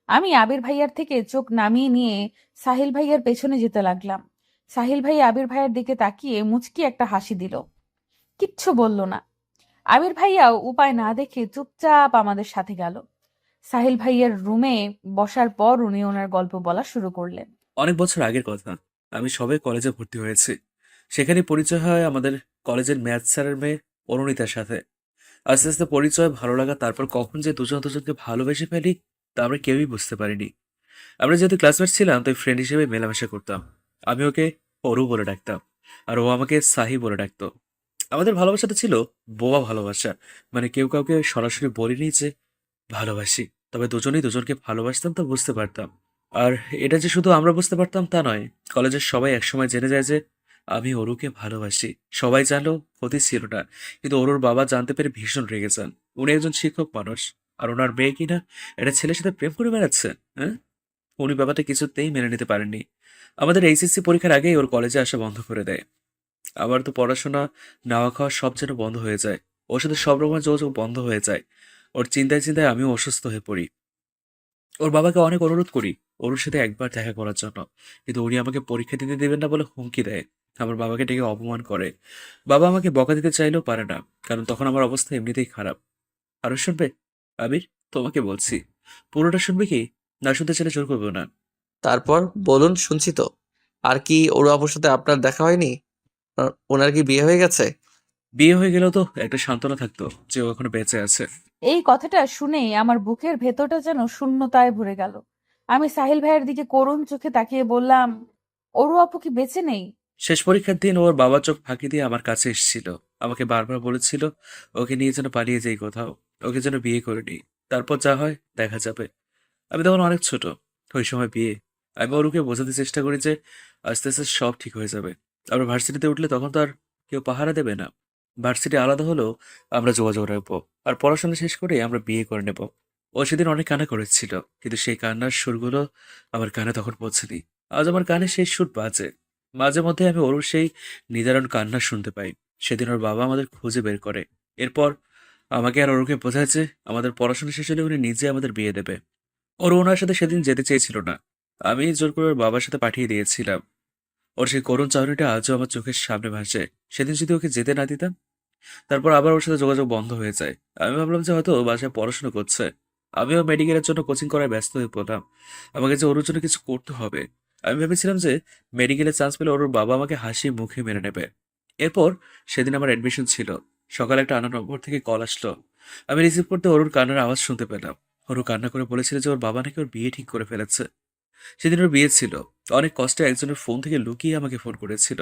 আমি আবির ভাইয়ার থেকে চোখ নামিয়ে নিয়ে সাহিল ভাইয়ার পেছনে যেতে লাগলাম। সাহিল ভাই আবির ভাইয়ার দিকে তাকিয়ে মুচকি একটা হাসি দিল, কিচ্ছু বলল না। আবির ভাইয়াও উপায় না দেখে চুপচাপ আমাদের সাথে গেল। সাহিল ভাইয়ার রুমে বসার পর উনি ওনার গল্প বলা শুরু করলেন। অনেক বছর আগের কথা। আমি সবে কলেজে ভর্তি হয়েছি। সেখানে পরিচয় হয় আমাদের কলেজের ম্যাথ স্যারের মেয়ে অরুণিতার সাথে। আস্তে আস্তে পরিচয়, ভালো লাগা, তারপর কখন যে দুজন দুজনকে ভালোবেসে ফেলি তা আমরা কেউই বুঝতে পারিনি। আমরা যেহেতু ক্লাসমেট ছিলাম তাই ফ্রেন্ড হিসেবে মেলামেশা করতাম। আমি ওকে অরু বলে ডাকতাম, আর ও আমাকে সাহি বলে ডাকতো। আমাদের ভালোবাসাটা ছিল বোবা ভালোবাসা। মানে কেউ কাউকে সরাসরি বলিনি যে ভালোবাসি, তবে দুজনেই দুজনকে ভালোবাসতাম তো বুঝতে পারতাম। আর এটা যে শুধু আমরা বুঝতে পারতাম তা নয়, কলেজের সবাই একসময় জেনে যায় যে আমি অরুকে ভালোবাসি। সবাই জানলেও ক্ষতি ছিল না, কিন্তু অরুর বাবা জানতে পেরে ভীষণ রেগে যান। উনি একজন শিক্ষক মানুষ, আর ওনার মেয়ে কিনা একটা ছেলের সাথে প্রেম করে বেড়াচ্ছে। হ্যাঁ, উনি ব্যাপারটা কিছুতেই মেনে নিতে পারেননি। আমাদের এইচএসসি পরীক্ষার আগেই ওর কলেজে আসা বন্ধ করে দেয়। আমার তো পড়াশোনা, নাওয়া খাওয়া সব যেন বন্ধ হয়ে যায়। ওর সাথে সব রকমের যোগাযোগ বন্ধ হয়ে যায়। ওর চিন্তায় চিন্তায় আমিও অসুস্থ হয়ে পড়ি। ওর বাবাকে অনেক অনুরোধ করি ওর সাথে একবার দেখা করার জন্য, কিন্তু উনি আমাকে পরীক্ষা দিতে দেবেন না বলে হুমকি দেয়। আমার বাবাকে ডেকে অপমান করে। বাবা আমাকে বকা দিতে চাইলেও পারে না, কারণ তখন আমার অবস্থা এমনিতেই খারাপ। আরো শুনবে আবির? তোমাকে বলছি, পুরোটা শুনবে কি? না শুনতে চাইলে জোর করবো না। তারপর বলুন, শুনছি তো। আর কি ওর আপুর সাথে আপনার দেখা হয়নি? ওনার কি বিয়ে হয়ে গেছে? বিয়ে হয়ে গেলেও তো একটা সান্ত্বনা থাকতো যে ও এখনো বেঁচে আছে। এই কথাটা শুনেই আমার বুকের ভেতরটা যেন শূন্যতায় ভরে গেল। আমি সাহিল ভাইয়ের দিকে করুণ চোখে তাকিয়ে বললাম, অরু আপু কি বেঁচে নেই? শেষ পরীক্ষার দিন ওর বাবা চোখ ফাঁকি দিয়ে আমার কাছে এসেছিল। আমাকে বারবার বলেছিল ওকে নিয়ে যেন পালিয়ে যাই কোথাও, ওকে যেন বিয়ে করে নিই। তারপর যা হয় দেখা যাবে। আমি তখন অনেক ছোট। ওই সময় বিয়ে। আমি ওরকে বোঝাতে চেষ্টা করি যে আস্তে আস্তে সব ঠিক হয়ে যাবে। আমরা ভার্সিটিতে উঠলে তখন তো আর কেউ পাহারা দেবে না। ভার্সিটি আলাদা হলেও আমরা যোগাযোগ রাখবো, আর পড়াশোনা শেষ করে আমরা বিয়ে করে নেব। ও সেদিন অনেক কান্না করেছিল, কিন্তু সেই কান্নার সুরগুলো আমার কানে তখন পৌঁছেনি। আজ আমার কানে সেই সুর বাজে। মাঝে মধ্যে আমি ওর সেই নিদারুণ কান্না শুনতে পাই। সেদিন ওর বাবা আমাদের খুঁজে বের করে। এরপর আমাকে আর ওরকে বোঝায় যে আমাদের পড়াশোনা শেষ হলে উনি নিজে আমাদের বিয়ে দেবে। ওর ওনার সাথে সেদিন যেতে চেয়েছিল না। আমি জোর করে ওর বাবার সাথে পাঠিয়ে দিয়েছিলাম। ওর সেই করুণ চাহনিটা আজও আমার চোখের সামনে ভাসে। সেদিন যদি ওকে যেতে না দিতাম, তারপর আবার ওর সাথে যোগাযোগ বন্ধ হয়ে যায়। আমি ভাবলাম যে হয়তো ও বাসায় পড়াশোনা করছে। আমিও মেডিকেলের জন্য কোচিং করায় ব্যস্ত হয়ে পড়লাম। আমাকে যে ওর জন্য কিছু করতে হবে। আমি ভেবেছিলাম যে মেডিকেলে চান্স পেলে ওর বাবা আমাকে হাসি মুখে মেনে নেবে। এরপর সেদিন আমার অ্যাডমিশন ছিল। সকালে একটা আনা নম্বর থেকে কল আসলো। আমি রিসিভ করতে ওর কান্নার আওয়াজ শুনতে পেলাম। ওর কান্না করে বলেছিল যে ওর বাবা নাকি ওর বিয়ে ঠিক করে ফেলেছে। সেদিন ওর বিয়ে ছিল। অনেক কষ্টে একজনের ফোন থেকে লুকিয়ে আমাকে ফোন করেছিল।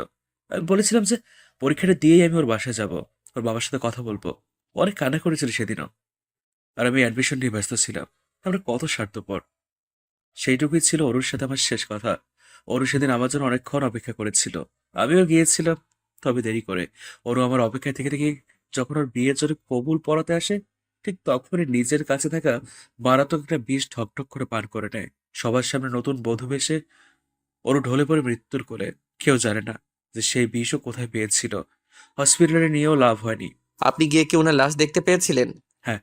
আমি বলেছিলাম যে পরীক্ষাটা দিয়েই আমি ওর বাসায় যাব, ওর বাবার সাথে কথা বলবো। ও অনেক কান্না করেছিল সেদিনও। আর আমি অ্যাডমিশন নিয়ে ব্যস্ত ছিলাম। আমরা কত স্বার্থপর। সেইটুকুই ছিল ওর সাথে আমার শেষ কথা। ওর সেদিন আমার জন্য অনেকক্ষণ অপেক্ষা করেছিল। আমিও গিয়েছিলাম, তবে দেরি করে। ওরও আমার অপেক্ষায় থেকে থেকে যখন ওর বিয়ের জন্য কবুল পড়াতে আসে, ঠিক তখনই নিজের কাছে থাকা মারাত্মক একটা বিষ ঠকঠক করে পান করে নেয়। সবার সামনে নতুন বধূ বেশে ওর ঢলে পড়ে মৃত্যুর কোলে। কেউ জানে না যে সেই বিষও কোথায় পেয়েছিল। হসপিটালে নিয়েও লাভ হয়নি। আপনি গিয়ে কি ওনার লাশ দেখতে পেয়েছিলেন? হ্যাঁ,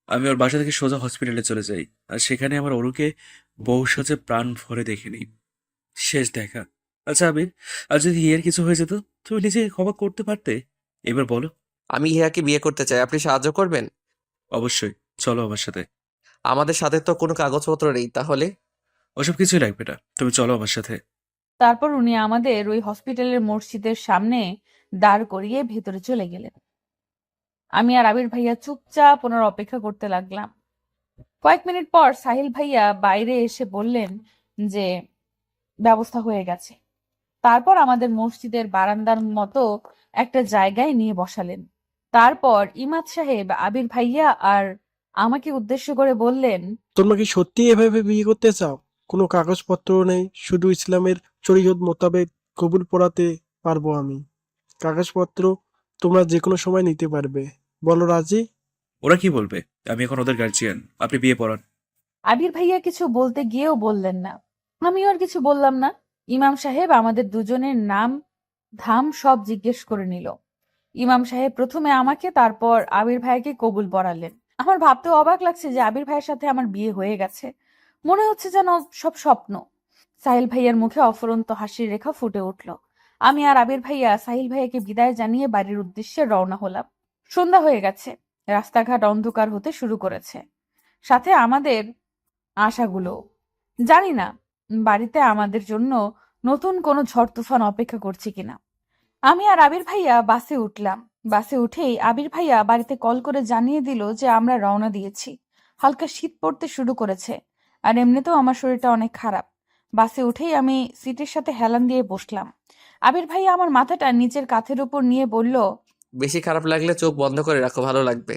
আমি ওর বাসা থেকে সোজা হসপিটালে চলে যাই। আর সেখানে আমার অরুকে বউ সাজে প্রাণ ভরে দেখিনি। শেষ দেখা। আচ্ছা আবির, আর যদি ইয়ের কিছু হয়ে যেত, তুমি নিজেকে ক্ষমা করতে পারতে? এবার বলো। আমি হিয়াকে বিয়ে করতে চাই, আপনি সাহায্য করবেন? অবশ্যই, চলো আমার সাথে। আমাদের সাথে তো কোনো কাগজপত্র নেই, তাহলে? ওসব কিছুই লাগবে না, তুমি চলো আমার সাথে। তারপর উনি আমাদের ওই হসপিটালের মসজিদের সামনে দাঁড় করিয়ে ভেতরে চলে গেলেন। আমি আর আবির ভাইয়া চুপচাপ ওনার অপেক্ষা করতে লাগলাম। কয়েক মিনিট পর সাহিল ভাইয়া বাইরে এসে বললেন যে ব্যবস্থা হয়ে গেছে। তারপর আমাদের মসজিদের বারান্দার মতো একটা জায়গায় নিয়ে বসালেন। তারপর ইমাদ সাহেব আবির ভাইয়া আর আমাকে উদ্দেশ্য করে বললেন, তোমরা কি সত্যি এভাবে বিয়ে করতে চাও? কোনো কাগজপত্র নেই, শুধু ইসলামের শরীয়ত মোতাবেক কবুল পড়াতে পারবো আমি। কাগজপত্র তোমরা যে কোনো সময় নিতে পারবে। বলো রাজি? ওরা কি বলবে? আমি এখন ওদের গার্জিয়ান, আপনি বিয়ে পড়ান। আবির ভাইয়া কিছু বলতে গিয়েও বললেন না। আমিও আর কিছু বললাম না। ইমাম সাহেব আমাদের দুজনের নাম ধাম সব জিজ্ঞেস করে নিল। ইমাম সাহেব প্রথমে আমাকে, তারপর আবির ভাইকে কবুল পড়ালেন। আমার ভাবতেও অবাক লাগছে যে আবির ভাইয়ের সাথে আমার বিয়ে হয়ে গেছে। মনে হচ্ছে যেন সব স্বপ্ন। সাহিল ভাইয়ার মুখে অফুরন্ত হাসির রেখা ফুটে উঠল। আমি আর আবির ভাইয়া সাহিল ভাইয়াকে বিদায় জানিয়ে বাড়ির উদ্দেশ্যে রওনা হলাম। সন্ধ্যা হয়ে গেছে, রাস্তাঘাট অন্ধকার হতে শুরু করেছে, সাথে আমাদের আশাগুলো। জানি না বাড়িতে আমাদের জন্য নতুন কোনো ঝড় তুফান অপেক্ষা করছে কিনা। আমি আর আবির ভাইয়া বাসে উঠলাম। বাসে উঠেই আবির ভাইয়া বাড়িতে কল করে জানিয়ে দিল যে আমরা রওনা দিয়েছি। হালকা শীত পড়তে শুরু করেছে, আর এমনিতেও আমার শরীরটা অনেক খারাপ। বাসে উঠেই আমি সিটের সাথে হেলান দিয়ে বসলাম। আবির ভাইয়া আমার মাথাটা নিচের কাঁধের উপর নিয়ে বলল, বেশি খারাপ লাগলে চোখ বন্ধ করে রাখো, ভালো লাগবে।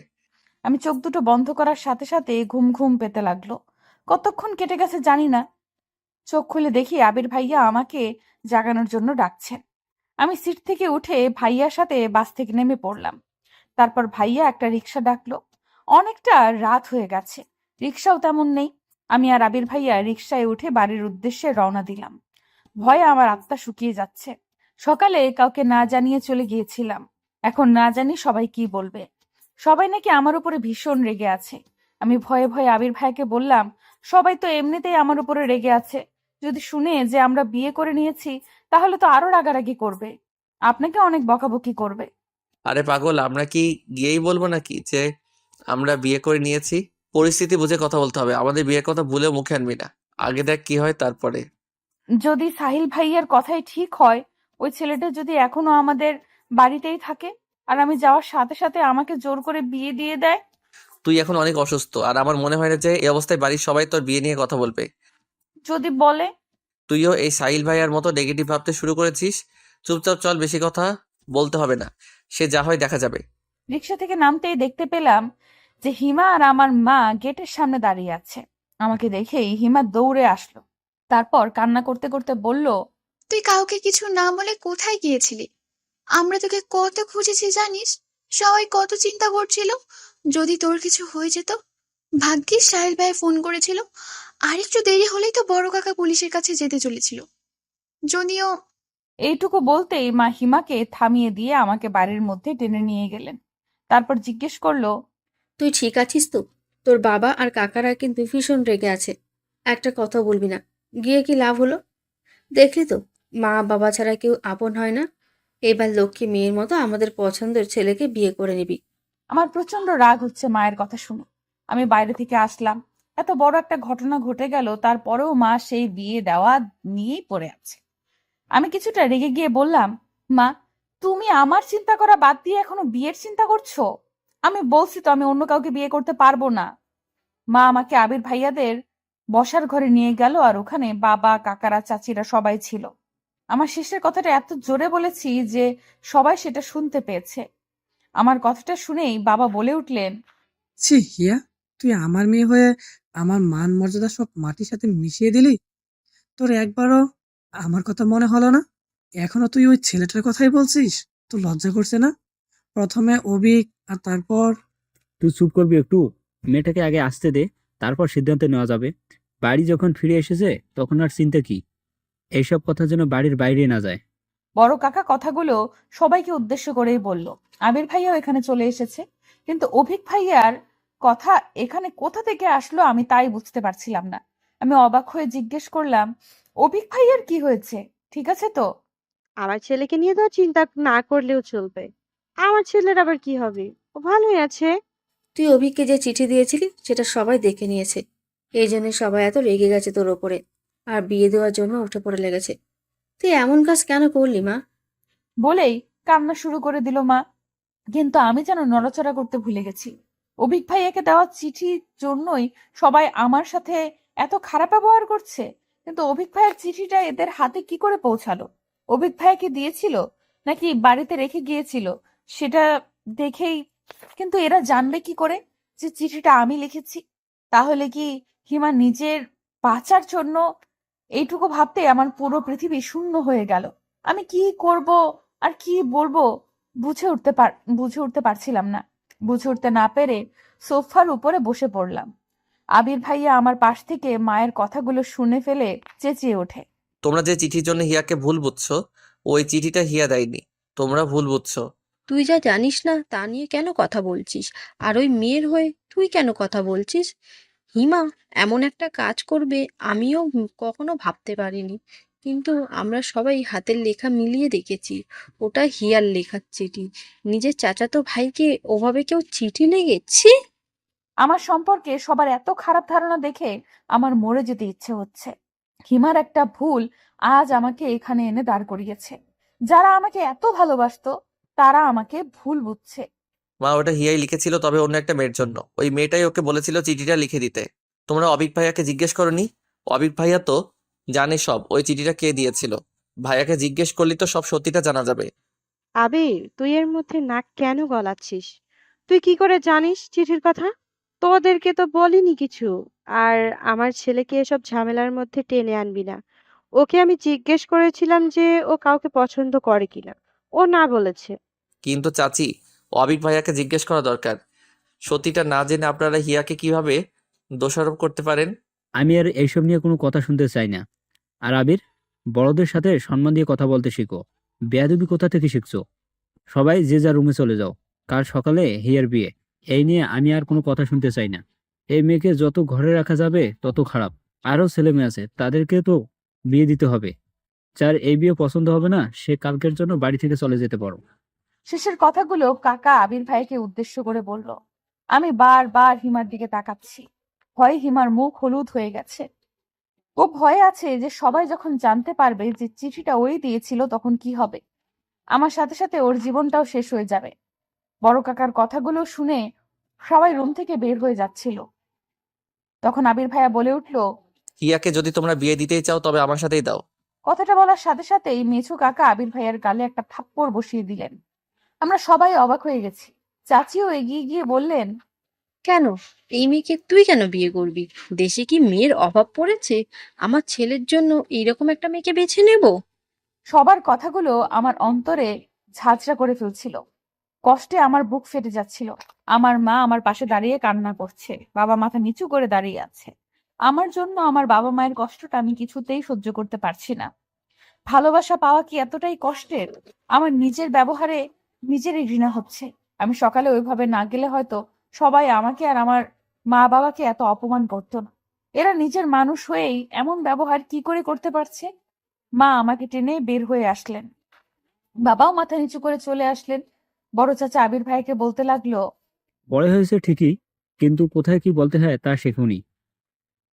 আমি চোখ দুটো বন্ধ করার সাথে সাথে ঘুম ঘুম পেতে লাগলো। কতক্ষণ কেটে গেছে জানি না। চোখ খুলে দেখি আবির ভাইয়া আমাকে জাগানোর জন্য ডাকছেন। আমি সিট থেকে উঠে ভাইয়ার সাথে বাস থেকে নেমে পড়লাম। তারপর ভাইয়া একটা রিক্সা ডাকলো। অনেকটা রাত হয়ে গেছে, রিক্সাও তেমন নেই। আমি আর আবির ভাইয়া রিক্সায় উঠে বাড়ির উদ্দেশ্যে রওনা দিলাম। ভয়ে আমার আত্মা শুকিয়ে যাচ্ছে। সকালে কাউকে না জানিয়ে চলে গিয়েছিলাম, এখন না জানি সবাই কি বলবে। সবাই নাকি আমার উপরে ভীষণ রেগে আছে। আমি ভয়ে ভয়ে আবির ভাইকে বললাম, সবাই তো এমনিতেই আমার উপরে রেগে আছে, যদি শুনে যে আমরা বিয়ে করে নিয়েছি তাহলে তো আরো রাগারাগি করবে, আপনাকে অনেক বকাবকি করবে। আরে পাগল, আমরা কি গিয়েই বলবো নাকি যে আমরা বিয়ে করে নিয়েছি? পরিস্থিতি বুঝে কথা বলতে হবে, আমাদের বিয়ের কথা ভুলেও মুখে আনবি না। আগে দেখ কি হয় তারপরে। যদি সাহিল ভাইয়ার কথাই ঠিক হয়, ওই ছেলেটা যদি এখনো আমাদের বাড়িতেই থাকে আর আমি যাওয়ার সাথে সাথে আমাকে জোর করে বিয়ে দিয়ে দেয়। তুই এখন অনেক অসুস্থ, আর আমার মনে হয় না যে এই অবস্থায় বাড়ির সবাই তোর বিয়ে নিয়ে কথা বলবে। যদি বলে? তুইও এই সাহিল ভাইয়ার মতো নেগেটিভ ভাবতে শুরু করেছিস। চুপচাপ চল, বেশি কথা বলতে হবে না, সে যা হয় দেখা যাবে। রিক্সা থেকে নামতেই দেখতে পেলাম যে হিমা আর আমার মা গেটের সামনে দাঁড়িয়ে আছে। আমাকে দেখেই হিমা দৌড়ে আসলো, তারপর কান্না করতে করতে বলল, তুই কাউকে কিছু না বলে কোথায় গিয়েছিলি? আমরা তোকে কত খুঁজেছি জানিস? সবাই কত চিন্তা করছিল যদি তোর কিছু হয়ে যেত। ভাগ্যিস সাহেল ভাই ফোন করেছিল, আর একটু দেরি হলেই তো বড় কাকা পুলিশের কাছে যেতে চলেছিল। যদিও এইটুকু বলতেই মা হিমাকে থামিয়ে দিয়ে আমাকে বাড়ির মধ্যে টেনে নিয়ে গেলেন। তারপর জিজ্ঞেস করলো, তুই ঠিক আছিস তো? তোর বাবা আর কাকারা কিন্তু ভীষণ রেগে আছে। একটা কথা বলবি না, গিয়ে কি লাভ হলো? দেখলি তো, মা বাবা ছাড়া কেউ আপন হয় না। এবার লক্ষ্মী মেয়ের মতো আমাদের পছন্দের ছেলেকে বিয়ে করে নিবি। আমার প্রচন্ড রাগ হচ্ছে মায়ের কথা শুনে। আমি বাইরে থেকে আসলাম, এত বড় একটা ঘটনা ঘটে গেল, তারপরেও মা সেই বিয়ে দেওয়া নিয়েই পড়ে আছে। আমি কিছুটা রেগে গিয়ে বললাম, মা, তুমি আমার চিন্তা করা বাদ দিয়ে এখনো বিয়ের চিন্তা করছো? আমি বলছি তো আমি অন্য কাউকে বিয়ে করতে পারবো না। মা আমাকে আবির ভাইয়াদের বসার ঘরে নিয়ে গেল, আর ওখানে বাবা কাকারা চাচিরা সবাই ছিল। আমার শেষের কথাটা এত জোরে বলেছি যে সবাই সেটা শুনতে পেয়েছে। আমার কথাটা শুনেই বাবা বলে উঠলেন, ছি হিয়া, তুই আমার মেয়ে হয়ে আমার মান মর্যাদা সব মাটির সাথে মিশিয়ে দিলি। তোর একবারও আমার কথা মনে হলো না? এখনো তুই ওই ছেলেটার কথাই বলছিস? তোর লজ্জা করছে না? প্রথমে অভিক, আর তারপর তুই চুপ করবি একটু? মেয়েটাকে আগে আসতে দে, তারপর সিদ্ধান্ত নেওয়া যাবে। বাড়ি যখন ফিরে এসেছে তখন আর চিন্তা কি? এইসব কথা যেন বাড়ির বাইরে না যায়। বড় কাকা কথাগুলো সবাইকে উদ্দেশ্য করেই বলল। আবির ভাইয়াও এখানে চলে এসেছে, কিন্তু অভিক ভাইয়ার কথা এখানে কোথা থেকে আসলো আমি তাই বুঝতে পারছিলাম না। আমি অবাক হয়ে জিজ্ঞেস করলাম, অভিক ভাইয়ার কি হয়েছে, ঠিক আছে তো? আমার ছেলেকে নিয়ে তো আর চিন্তা না করলেও চলবে। আমার ছেলের আবার কি হবে? ও ভালোই আছে। তুই অভিককে যে চিঠি দিয়েছিলি সেটা সবাই দেখে নিয়েছে, এই জন্য সবাই এত রেগে গেছে তোর ওপরে, আর বিয়ে দেওয়ার জন্য উঠে পড়ে লেগেছে। তুই এমন কাজ কেন করলি মা? বলেই কান্না শুরু করে দিল মা। কিন্তু আমি যেন নড়াচড়া করতে ভুলে গেছি। অভিক ভাইয়াকে দেওয়া চিঠির জন্যই সবাই আমার সাথে এত খারাপ ব্যবহার করছে, কিন্তু অভিক ভাইয়ের চিঠিটা এদের হাতে কি করে পৌঁছালো? অভিক ভাইয়াকে দিয়েছিল নাকি বাড়িতে রেখে গিয়েছিল সেটা দেখেই, কিন্তু এরা জানবে কি করে যে চিঠিটা আমি লিখেছি? তাহলে কি হিমা নিজের বাঁচার জন্য? এইটুকু ভাবতে আমার পুরো পৃথিবী শূন্য হয়ে গেল। আমি কি করব আর কি বলবো বুঝে উঠতে পারছিলাম না। বুঝে উঠতে না পেরে সোফার উপরে বসে পড়লাম। আবির ভাইয়া আমার পাশ থেকে মায়ের কথাগুলো শুনে ফেলে চেঁচিয়ে ওঠে, তোমরা যে চিঠির জন্য হিয়াকে ভুল বুঝছো, ওই চিঠিটা হিয়া দেয়নি, তোমরা ভুল বুঝছো। তুই যা জানিস না তা নিয়ে কেন কথা বলছিস? আর ওই মেয়ের হয়ে তুই কেন কথা বলছিস? হিমা এমন একটা কাজ করবে আমিও কখনো ভাবতে পারিনি। কিন্তু আমরা সবাই হাতের লেখা মিলিয়ে দেখেছি, ওটা হিয়ার লেখার চিঠি। নিজের চাচাতো ভাইকে ওভাবে কেউ চিঠি লেগেছি? আমার সম্পর্কে সবার এত খারাপ ধারণা দেখে আমার মরে যেতে ইচ্ছে হচ্ছে। হিমার একটা ভুল আজ আমাকে এখানে এনে দাঁড় করিয়েছে। যারা আমাকে এত ভালোবাসতো তারা আমাকে ভুল বুঝছে। মা, ওটা হিয়াই লিখেছিল, তবে অন্য একটা মেয়ের জন্য। ওই মেয়েটাই ওকে বলেছিল চিঠিটা লিখে দিতে। তোমরা অবিক ভাইয়াকে জিজ্ঞেস করনি? অবিক ভাইয়া তো জানে সব, ওই চিঠিটা কে দিয়েছিল। ভাইয়াকে জিজ্ঞেস করলে তো সব সত্যিটা জানা যাবে। আবির, তুই এর মধ্যে নাক কেন গলাচ্ছিস? তুই কি করে জানিস চিঠির কথা? তোদেরকে তো বলিনি কিছু। আর আমার ছেলেকে এসব ঝামেলার মধ্যে টেনে আনবি না। ওকে আমি জিজ্ঞেস করেছিলাম যে ও কাউকে পছন্দ করে কিনা। ও না বলেছে। কিন্তু চাচি, অবিক ভাইয়াকে জিজ্ঞেস করা দরকার। সত্যিটা না জেনে আপনারা হিয়াকে কিভাবে দোষারোপ করতে পারেন? আমি আর এইসব নিয়ে কোনো কথা শুনতে চাই না। আর আবির, বড়দের সাথে সম্মান দিয়ে কথা বলতে শিখো। বেয়াদবি কোথা থেকে শিখছো? সবাই যে যার রুমে চলে যাও। কাল সকালে হিয়ার বিয়ে। এই নিয়ে আমি আর কোনো কথা শুনতে চাই না। এই মেয়েকে যত ঘরে রাখা যাবে তত খারাপ। আরো ছেলে মেয়ে আছে, তাদেরকে তো বিয়ে দিতে হবে। যার এই বিয়ে পছন্দ হবে না, সে কালকের জন্য বাড়ি থেকে চলে যেতে পারো। শেষের কথাগুলো কাকা আবির ভাইকে উদ্দেশ্য করে বলল। আমি বারবার হিমার দিকে তাকাচ্ছি। ভয়ে হিমার মুখ হলুদ হয়ে গেছে। ও ভয়ে আছে যে সবাই যখন জানতে পারবে যে চিঠিটা ওই দিয়েছিল তখন কি হবে। আমার সাথে সাথে ওর জীবনটাও শেষ হয়ে যাবে। বড় কাকার কথাগুলো শুনে সবাই রুম থেকে বের হয়ে যাচ্ছিল। তখন আবির ভাইয়া বলে উঠল, হিয়াকে যদি তোমরা বিয়ে দিতেই চাও তবে আমার সাথেই দাও। কথাটা বলার সাথে সাথেই মেছু কাকা আবির ভাইয়ার গালে একটা থাপ্পড় বসিয়ে দিলেন। আমরা সবাই অবাক হয়ে গেছি। চাচিও এগিয়ে গিয়ে বললেন, কেন? এই মেয়েকে তুই কেন বিয়ে করবি? দেশে কি মেয়ের অভাব পড়েছে? আমার ছেলের জন্য এইরকম একটা মেয়েকে বেছে নেব? সবার কথাগুলো আমার অন্তরে ঝাঁঝরা করে ফেলছিল। কষ্টে আমার বুক ফেটে যাচ্ছিল। আমার মা আমার পাশে দাঁড়িয়ে কান্না করছে, বাবা মাথা নিচু করে দাঁড়িয়ে আছে। আমার জন্য আমার বাবা মায়ের কষ্টটা আমি কিছুতেই সহ্য করতে পারছি না। ভালোবাসা পাওয়া কি এতটাই কষ্টের? আমার নিজের ব্যবহারে নিজেরই ঘৃণা হচ্ছে। আমি সকালে ওইভাবে না গেলে হয়তো সবাই আমাকে আর আমার মা বাবাকে এত অপমান করতো না। এরা নিজের মানুষ হয়েই এমন ব্যবহার কি করে করতে পারছে? মা আমাকে টেনে বের হয়ে আসলেন। বাবাও মাথা নিচু করে চলে আসলেন। বড় চাচা আবির ভাইকে বলতে লাগলো, বড় হয়েছে ঠিকই, কিন্তু কোথায় কি বলতে হয় তা শেখোনি।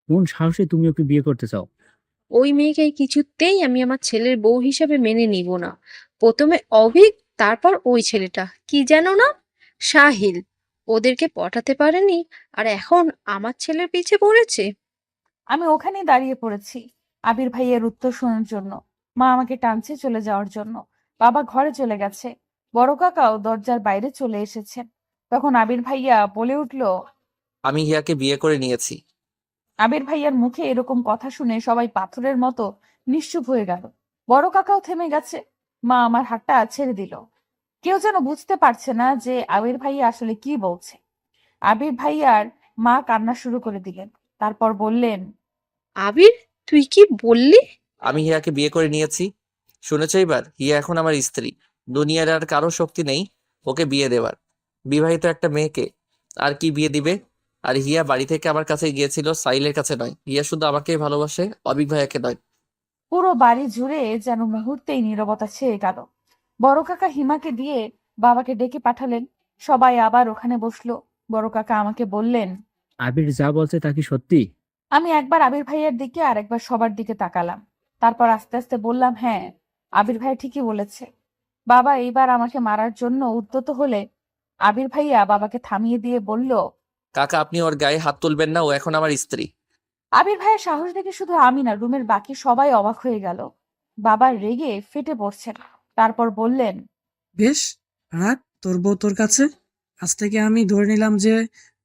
কোন সাহসে তুমি ওকে বিয়ে করতে চাও? ওই মেয়েকে কিছুতেই আমি আমার ছেলের বউ হিসেবে মেনে নিব না। প্রথমে অভিক, তারপর ওই ছেলেটা কি যেন না, সাহিল। ওদেরকে পটাতে পারেনি, আর এখন আমার ছেলের পিছে পড়েছে। আমি ওখানেই দাঁড়িয়ে পড়েছি আবির ভাইয়ের উত্তর শোনার জন্য। মা আমাকে টানছে চলে যাওয়ার জন্য। বাবা ঘরে চলে গেছে। বড় কাকাও দরজার বাইরে চলে এসেছেন। তখন আবির ভাইয়া বলে উঠল, আমি হিয়াকে বিয়ে করে নিয়েছি। আবির ভাইয়ার মুখে এরকম কথা শুনে সবাই পাথরের মতো নিশ্চুপ হয়ে গেল। বড় কাকাও থেমে গেছে। মা আমার হাতটা ছেড়ে দিল। কেউ যেন বুঝতে পারছে না যে আবির ভাইয়া আসলে কি বলছে। আবির ভাইয়ার মা কান্না শুরু করে দিলেন। তারপর বললেন, আবির, তুই কি বললি? আমি হিয়াকে বিয়ে করে নিয়েছি। শুনেছো? এবার হিয়া এখন আমার স্ত্রী। দুনিয়ার আর কারো শক্তি নেই ওকে বিয়ে দেওয়ার। বিবাহিত একটা মেয়েকে আর কি বিয়ে দিবে? আর হিয়া বাড়ি থেকে আমার কাছে গিয়েছিল, সাইলের কাছে নয়। হিয়া শুধু আমাকেই ভালোবাসে, অবিক ভাইয়াকে নয়। পুরো বাড়ি জুড়ে যেন মুহূর্তেই নীরবতা ছেয়ে গেল। বড় কাকা হিমাকে দিয়ে বাবাকে ডেকে পাঠালেন। সবাই আবার ওখানে বসলো। বড় কাকা আমাকে বললেন, আবির যা বলছে তা কি সত্যি? আমি একবার আবির ভাইয়ের দিকে আর একবার সবার দিকে তাকালাম। তারপর আস্তে আস্তে বললাম, হ্যাঁ, আবির ভাই ঠিকই বলেছে। বাবা এইবার আমাকে মারার জন্য উদ্যত হলে আবির ভাইয়া বাবাকে থামিয়ে দিয়ে বলল, কাকা, আপনি ওর গায়ে হাত তুলবেন না, ও এখন আমার স্ত্রী। আবির ভাইয়ের সাহস দেখে শুধু আমি না, রুমের বাকি সবাই অবাক হয়ে গেল। বাবা রেগে ফেটে পড়ছেন। তারপর বললেন, বেশ, রাখ তোর বউ তোর কাছে। আজ থেকে আমি ধরে নিলাম যে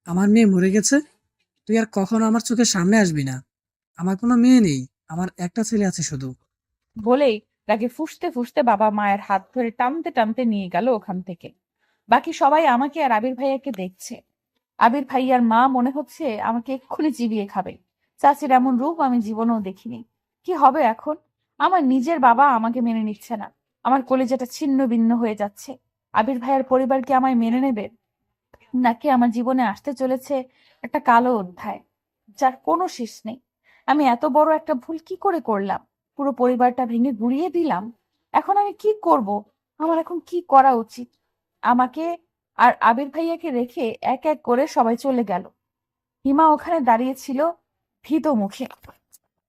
আমার মেয়ে মরে গেছে। তুই আর কখনো আমার চোখের সামনে আসবি না। আমার কোনো মেয়ে নেই, আমার একটা ছেলে আছে শুধু। বলেই রাগে ফুঁসতে ফুঁসতে বাবা মায়ের হাত ধরে টানতে টানতে নিয়ে গেল ওখান থেকে। বাকি সবাই আমাকে আর আবির ভাইয়াকে দেখছে। আবির ভাইয়ার মা মনে হচ্ছে আমাকে এক্ষুনি চিবিয়ে খাবে। চাচির এমন রূপ আমি জীবনেও দেখিনি। কি হবে এখন? আমার নিজের বাবা আমাকে মেনে নিচ্ছে না। আমার কলিজাটা ছিন্ন ভিন্ন হয়ে যাচ্ছে। আবির ভাইয়ার পরিবার কি আমায় মেনে নেবে, নাকি আমার জীবনে আসতে চলেছে একটা কালো অধ্যায়? যার কোনো শেষ নেই। আমি এত বড় একটা ভুল কি করে করলাম? পুরো পরিবারটা ভেঙে গুঁড়িয়ে দিলাম। এখন আমি কি করব? আমার এখন কি করা উচিত? আমাকে আর আবির ভাইয়াকে রেখে এক এক করে সবাই চলে গেল। হিমা ওখানে দাঁড়িয়ে ছিল ভীত মুখে।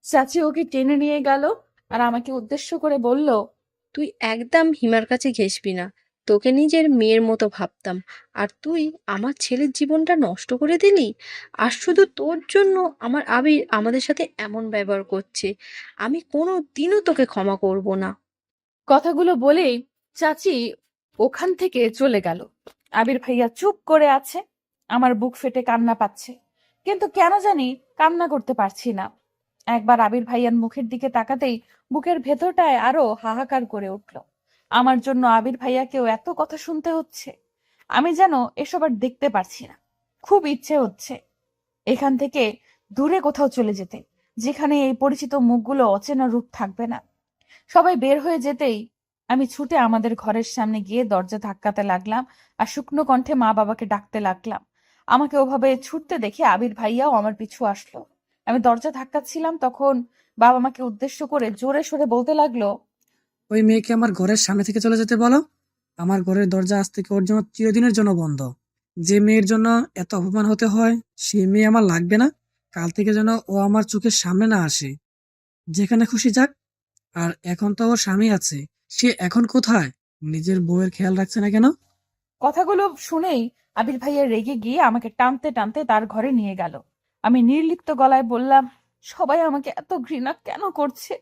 চাচি ওকে টেনে নিয়ে গেল আর আমাকে উদ্দেশ্য করে বলল, তুই একদম হিমার কাছে ঘেসবি না। তোকে নিজের মেয়ের মতো ভাবতাম, আর তুই আমার ছেলের জীবনটা নষ্ট করে দিলি। আর শুধু তোর জন্য আমার আবির আমাদের সাথে এমন ব্যবহার করছে। আমি কোনো দিনও তোকে ক্ষমা করব না। কথাগুলো বলেই চাচি ওখান থেকে চলে গেল। আবির ভাইয়া চুপ করে আছে। আমার বুক ফেটে কান্না পাচ্ছে, কিন্তু কেন জানি কান্না করতে পারছি না। একবার আবির ভাইয়ার মুখের দিকে তাকাতেই বুকের ভেতরটায় আরো হাহাকার করে উঠল। আমার জন্য আবির ভাইয়াকেও এত কথা শুনতে হচ্ছে। আমি যেন এসব আর দেখতে পারছি না। খুব ইচ্ছে হচ্ছে এখান থেকে দূরে কোথাও চলে যেতে, যেখানে এই পরিচিত মুখগুলো অচেনা রূপ থাকবে না। সবাই বের হয়ে যেতেই আমি ছুটে আমাদের ঘরের সামনে গিয়ে দরজা ধাক্কাতে লাগলাম আর শুকনো কণ্ঠে মা বাবাকে ডাকতে লাগলাম। আমাকে ওভাবে ছুটতে দেখে আবির ভাইয়াও আমার পিছু আসলো। আমি দরজা ধাক্কাচ্ছিলাম, তখন বাবা মাকে উদ্দেশ্য করে জোরে সরে বলতে লাগলো, ওই মেয়েকে আমার ঘরের সামনে থেকে চলে যেতে বলো। আমার ঘরের দরজা আজ থেকে ওর জন্য চিরদিনের জন্য বন্ধ। যে মেয়ের জন্য এত অপমান হতে হয়, সেই মেয়ে আমার লাগবে না। কাল থেকে যেন ও আমার চোখের সামনে না আসে। যেখানে খুশি যাক। আর এখন তো ওর স্বামী আছে, সে এখন কোথায়? নিজের বউয়ের খেয়াল রাখছে না কেন? কথাগুলো শুনেই আবির ভাইয়া রেগে গিয়ে আমাকে টানতে টানতে তার ঘরে নিয়ে গেল। আমি নির্লিপ্ত গলায় বললাম, সবাই আমাকে এত ঘৃণা কেন করছে?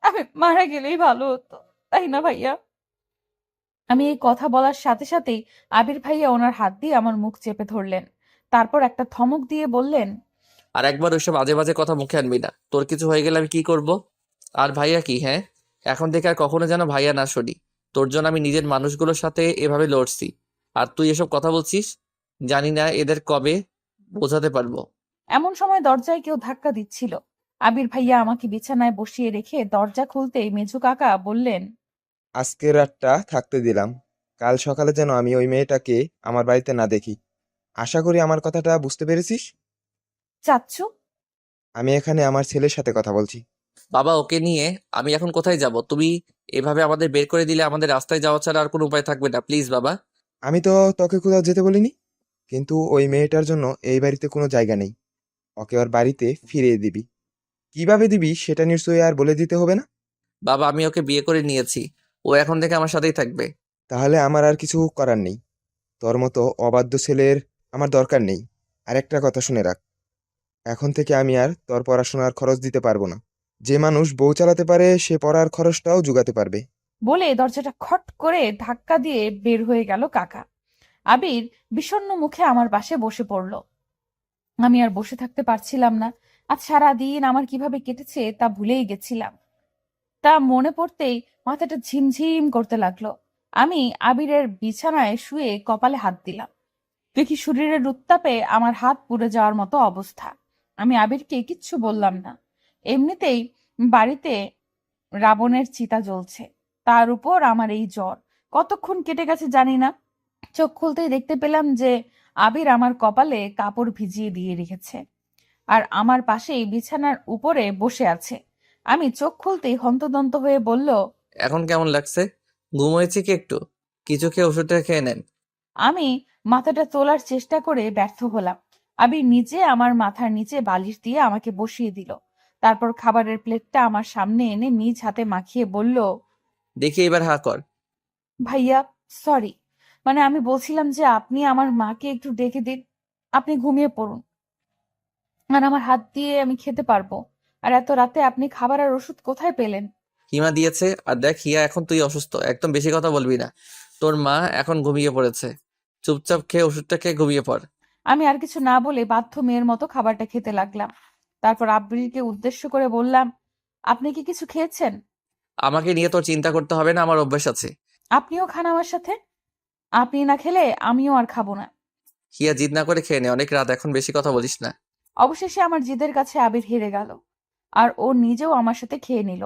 আমি মারা গেলেই ভালো হতো, তাই না ভাইয়া? আমি এই কথা বলার সাথে সাথেই আবির ভাইয়া ওনার হাত দিয়ে আমার মুখ চেপে ধরলেন। তারপর একটা ধমক দিয়ে বললেন, আর একবার ওইসব আজে বাজে কথা মুখে আনবি না। তোর কিছু হয়ে গেলে আমি কি করব? আর ভাইয়া কি? হ্যাঁ, এখন থেকে আর কখনো যেন ভাইয়া না শুনি। তোর জন্য আমি নিজের মানুষগুলোর সাথে এভাবে লড়ছি, আর তুই এসব কথা বলছিস। জানি না এদের কবে বোঝাতে পারবো। এমন সময় দরজায় কেউ ধাক্কা দিচ্ছিল। আবির ভাইয়া আমাকে বিছানায় বসিয়ে রেখে দরজা খুলতেই মেজু কাকা বললেন, আজকের রাতটা থাকতে দিলাম, কাল সকালে যেন আমি ওই মেয়েটাকে আমার বাড়িতে না দেখি। আশা করি আমার কথাটা বুঝতে পেরেছিস। চাচ্ছু? আমি এখানে আমার ছেলের সাথে কথা বলছি। বাবা, ওকে নিয়ে আমি এখন কোথায় যাব? তুমি এভাবে আমাদের বের করে দিলে আমাদের রাস্তায় যাওয়া ছাড়া আর কোনো উপায় থাকবে না। প্লিজ বাবা। আমি তো তোকে কোথাও যেতে বলিনি, কিন্তু ওই মেয়েটার জন্য এই বাড়িতে কোনো জায়গা নেই। ওকে ওর বাড়িতে ফিরিয়ে দিবি। কিভাবে দিবি সেটা নিশ্চয়ই আর বলে দিতে হবে না। বাবা, আমি ওকে বিয়ে করে নিয়েছি। ও এখন থেকে আমার সাথেই থাকবে। তাহলে আমার আর কিছু করার নেই। তোর মতো অবাধ্য ছেলের আমার দরকার নেই। আর একটা কথা শুনে রাখ, এখন থেকে আমি আর তোর পড়াশোনার খরচ দিতে পারবো না। যে মানুষ বউ চালাতে পারে সে পড়ার খরচটাও জোগাতে পারবে। বলে দরজাটা খট করে ধাক্কা দিয়ে বের হয়ে গেল কাকা। আবির বিষণ্ণ মুখে আমার পাশে বসে পড়ল। আমি আর বসে থাকতে পারছিলাম না। আজ সারাদিন আমার কিভাবে কেটেছে তা ভুলেই গেছিলাম। তা মনে পড়তেই মাথাটা ঝিমঝিম করতে লাগলো। আমি আবিরের বিছানায় শুয়ে কপালে হাত দিলাম। দেখি শরীরের উত্তাপে আমার হাত পুড়ে যাওয়ার মতো অবস্থা। আমি আবিরকে কিচ্ছু বললাম না। এমনিতেই বাড়িতে রাবণের চিতা জ্বলছে, তার উপর আমার এই জ্বর। কতক্ষণ কেটে গেছে জানি না। চোখ খুলতেই দেখতে পেলাম যে আবির আমার কপালে কাপড় ভিজিয়ে দিয়ে রেখেছে আর আমার পাশেই বিছানার উপরে বসে আছে। আমি চোখ খুলতেই হন্তদন্ত হয়ে বলল, এখন কেমন লাগছে? ঘুম হয়েছে কি একটু? কিছু খেয়ে ওষুধটা খেয়ে নেন। আমি মাথাটা তোলার চেষ্টা করে ব্যর্থ হলাম। আবির নিজে আমার মাথার নিচে বালিশ দিয়ে আমাকে বসিয়ে দিল। তারপর খাবারের প্লেটটা আমার সামনে এনে নিজ হাতে মাখিয়ে বলল, দেখি এবার হা কর। ভাইয়া, সরি। মানে আমি বলছিলাম যে আপনি আমার মাকে একটু ডেকে দিন। আপনি ঘুমিয়ে পড়ুন, আর আমার হাত দিয়ে আমি খেতে পারবো। আর এত রাতে আপনি খাবার আর ওষুধ কোথায় পেলেন? হিমা দিয়েছে। আর দেখ হিয়া, এখন তুই অসুস্থ, একদম বেশি কথা বলবি না। তোর মা এখন ঘুমিয়ে পড়েছে। চুপচাপ খেয়ে ওষুধটা খেয়ে ঘুমিয়ে পড়। আমি আর কিছু না বলে বাধ্য মেয়ের মতো খাবারটা খেতে লাগলাম। তারপর আব্রিলকে উদ্দেশ্য করে বললাম, আপনি কি কিছু খেয়েছেন? আমাকে নিয়ে তোর চিন্তা করতে হবে না, আমার অভ্যাস আছে। আপনিও খান আমার সাথে। আপনি না খেলে আমিও আর খাবো না। হিয়া, জিদ না করে খেয়ে নে, অনেক রাত, এখন বেশি কথা বলিস না। অবশেষে আমার জিদের কাছে আবির হেরে গেল আর ও নিজেও আমার সাথে খেয়ে নিল।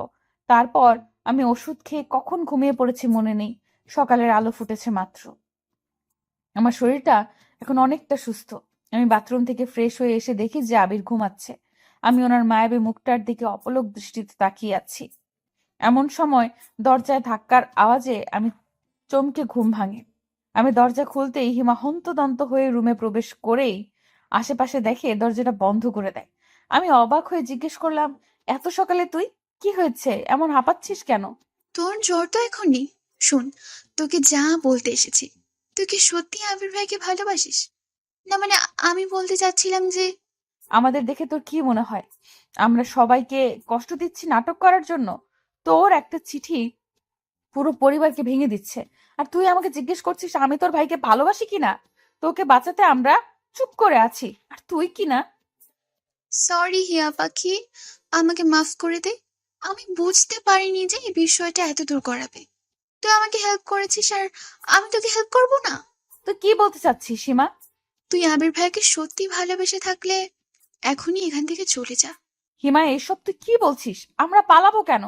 তারপর আমি ওষুধ খেয়ে কখন ঘুমিয়ে পড়েছি মনে নেই। সকালের আলো ফুটেছে মাত্র। আমার শরীরটা এখন অনেকটা সুস্থ। আমি বাথরুম থেকে ফ্রেশ হয়ে এসে দেখি যে আবির ঘুমাচ্ছে। আমি ওনার মায়াবী মুখটার দিকে অপলক দৃষ্টিতে তাকিয়ে আছি। এমন সময় দরজায় ধাক্কার আওয়াজে আমি চমকে ঘুম ভাঙে। আমি দরজা খুলতেই হিমা হন্তদন্ত হয়ে রুমে প্রবেশ করেই আশেপাশে দেখে দরজাটা বন্ধ করে দেয়। আমি অবাক হয়ে জিজ্ঞেস করলাম, এত সকালে তুই? কি হয়েছে? এমন হাঁপাচ্ছিস কেন? তোর জ্বর তো এখন নেই। শোন, তোকে যা বলতে এসেছি, তুই কি সত্যি আবির ভাইকে ভালোবাসিস? না মানে, আমি বলতে চাচ্ছিলাম যে আমাদের দেখে তোর কি মনে হয় আমরা সবাইকে কষ্ট দিচ্ছি নাটক করার জন্য? তোর একটা চিঠি পুরো পরিবারকে ভেঙে দিচ্ছে, আর তুই আমাকে জিজ্ঞেস করছিস আমি তোর ভাইকে ভালোবাসি কিনা? তোকে বাঁচাতে আমরা চুপ করে আছি, আর তুই কিনা। সরি হিয়া পাখি, আমাকে মাফ করে দে। আমি বুঝতে পারিনি যে এই বিষয়টা এত দূর করাবে। তুই আমাকে হেল্প করেছিস আর আমি তোকে হেল্প করব না? তুই কি বলতে চাচ্ছিস সীমা? তুই আবির ভাইকে সত্যি ভালোবেসে থাকলে এখনই এখান থেকে চলে যা। হিমা, এসব তুই কি বলছিস? আমরা পালাবো কেন?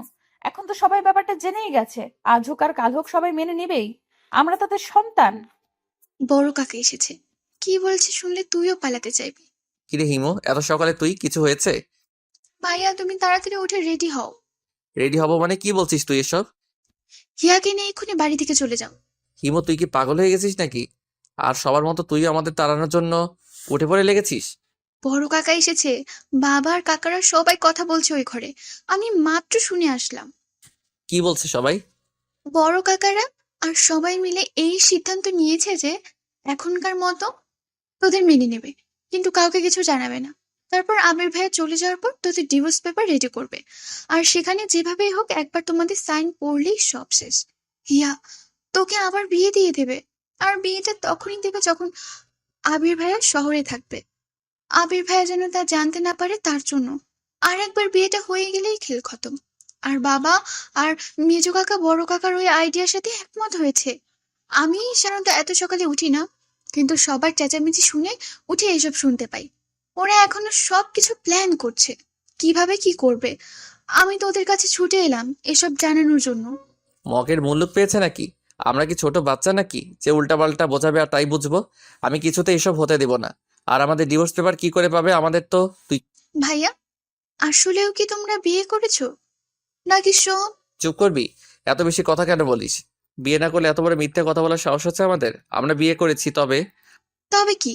এখন তো সবাই ব্যাপারটা জেনেই গেছে। আজ হোক আর কাল হোক সবাই মেনে নিবেই। আমরা তাদের সন্তান। বড় কাকা এসেছে, কি বলছে শুনলে তুইও পালাতে চাইবি। কিরে হিমো, এত সকালে তুই? কিছু হয়েছে? ভাইয়া, তুমি তাড়াতাড়ি উঠে রেডি হও। রেডি হব মানে কি বলছিস তুই এসব? হিয়াকে নিয়ে এক্ষুনি বাড়ি থেকে চলে যাও। হিমো, তুই কি পাগল হয়ে গেছিস নাকি? আর সবার মতো তুই আমাদের তাড়ানোর জন্য উঠে পড়ে লেগেছিস? বড় কাকা এসেছে, বাবা আর কাকারা সবাই কথা বলছে ওই ঘরে। আমি মাত্র শুনে আসলাম। কি বলছে সবাই? বড় কাকারা আর সবাই মিলে এই সিদ্ধান্ত নিয়েছে যে এখনকার মতো তোদের মেনে নেবে, কিন্তু কাউকে কিছু জানাবে না। তারপর আমির ভাইয়া চলে যাওয়ার পর তোদের ডিভোর্স পেপার রেডি করবে, আর সেখানে যেভাবেই হোক একবার তোমাদের সাইন পড়লেই সব শেষ। হিয়া তোকে আবার বিয়ে দিয়ে দেবে, আর বিয়েটা তখনই দেবে যখন আবির ভাইয়া শহরে থাকবে। আবির ভাইয়া যেন তা জানতে না পারে, তার জন্য। আর একবার বিয়েটা হয়ে গেলেই খেল খতম। আর বাবা আর মেজো কাকা বড় কাকার ওই আইডিয়ার সাথে একমত হয়েছে। আমি সাধারণত এত সকালে উঠি না, কিন্তু সবার চেঁচামেচি শুনে উঠে এসব শুনতে পাই। ওরা এখনো সবকিছু প্ল্যান করছে, কিভাবে কি করবে। আমি তো ওদের কাছে ছুটে এলাম এসব জানানোর জন্য। মগের মুল্লুক পেয়েছে নাকি? আমরা কি ছোট বাচ্চা নাকি যে উল্টাপাল্টা বোঝাবে আর তাই বুঝবো? আমি কিছুতে এসব হতে দেব না। আর আমাদের ডিভোর্স পেপার কি করে পাবে? আমাদের তো তুই ভাইয়া, আসলেও কি তোমরা বিয়ে করেছো নাকি সব? চুপ করবি? এত বেশি কথা কেন বলিস? বিয়ে না করলে এত বড় মিথ্যে কথা বলার সাহস হচ্ছে আমাদের? আমরা বিয়ে করেছি, তবে তবে কি?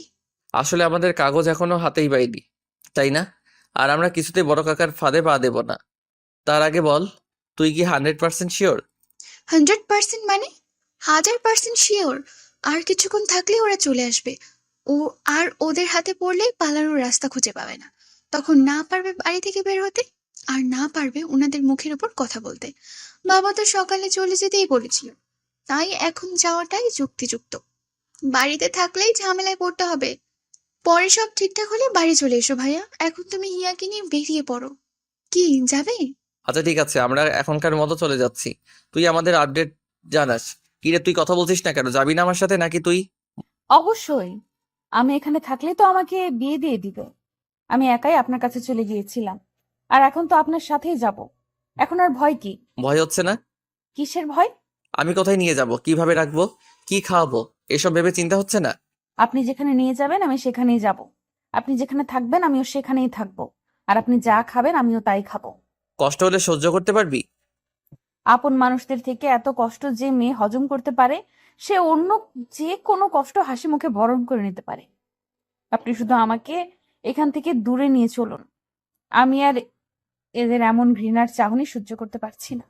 আসলে আমাদের কাগজ এখনো হাতেই পাইনি, তাই না? আর আমরা কিছুতেই বড় কাকার ফাঁদে পা দেব না। তার আগে বল, তুই কি 100% শিওর? 100% মানে 1000% শিওর। আর কিছুক্ষণ থাকলে ওরা চলে আসবে। ও আর ওদের হাতে পড়লে পালানোর রাস্তা খুঁজে পাবে না। তখন না পারবে বাড়ি থেকে বের হতে, আর না পারবে ওনাদের মুখের উপর কথা বলতে। বাবা তো সকালে চলে যেতেই বলেছিল, তাই এখন যাওয়াটাই যুক্তিযুক্ত। বাড়িতে থাকলেই ঝামেলায় পড়তে হবে। পরে সব ঠিকঠাক হলে বাড়ি চলে এসো ভাইয়া। এখন তুমি হিয়াকে নিয়ে বেরিয়ে পড়ো। কি, যাবে? আচ্ছা ঠিক আছে, আমরা এখনকার মতো চলে যাচ্ছি। তুই আমাদের আপডেট জানাস। কিরে, তুই কথা বলছিস না কেন? যাবি না আমার সাথে নাকি তুই? অবশ্যই। আমি এখানে থাকলে তো আমাকে বিয়ে দিয়ে দিবে। আমি একাই আপনার কাছে চলে গিয়েছিলাম, আর এখন তো আপনার সাথেই যাব। এখন আর ভয় কি? ভয় হচ্ছে না? কিসের ভয়? আমি কোথায় নিয়ে যাব, কিভাবে রাখবো, কি খাওয়াবো, এসব ভেবে চিন্তা হচ্ছে না? আপনি যেখানে নিয়ে যাবেন আমি সেখানেই যাব। আপনি যেখানে থাকবেন আমিও সেখানেই থাকবো। আর আপনি যা খাবেন আমিও তাই খাবো। কষ্ট হলে সহ্য করতে পারবি? আপন মানুষদের থেকে এত কষ্ট যে মেয়ে হজম করতে পারে, সে অন্য যে কোনো কষ্ট হাসি মুখে বরণ করে নিতে পারে। আপনি শুধু আমাকে এখান থেকে দূরে নিয়ে চলুন। আমি আর এদের এমন ঘৃণার চাহনি সহ্য করতে পারছি না।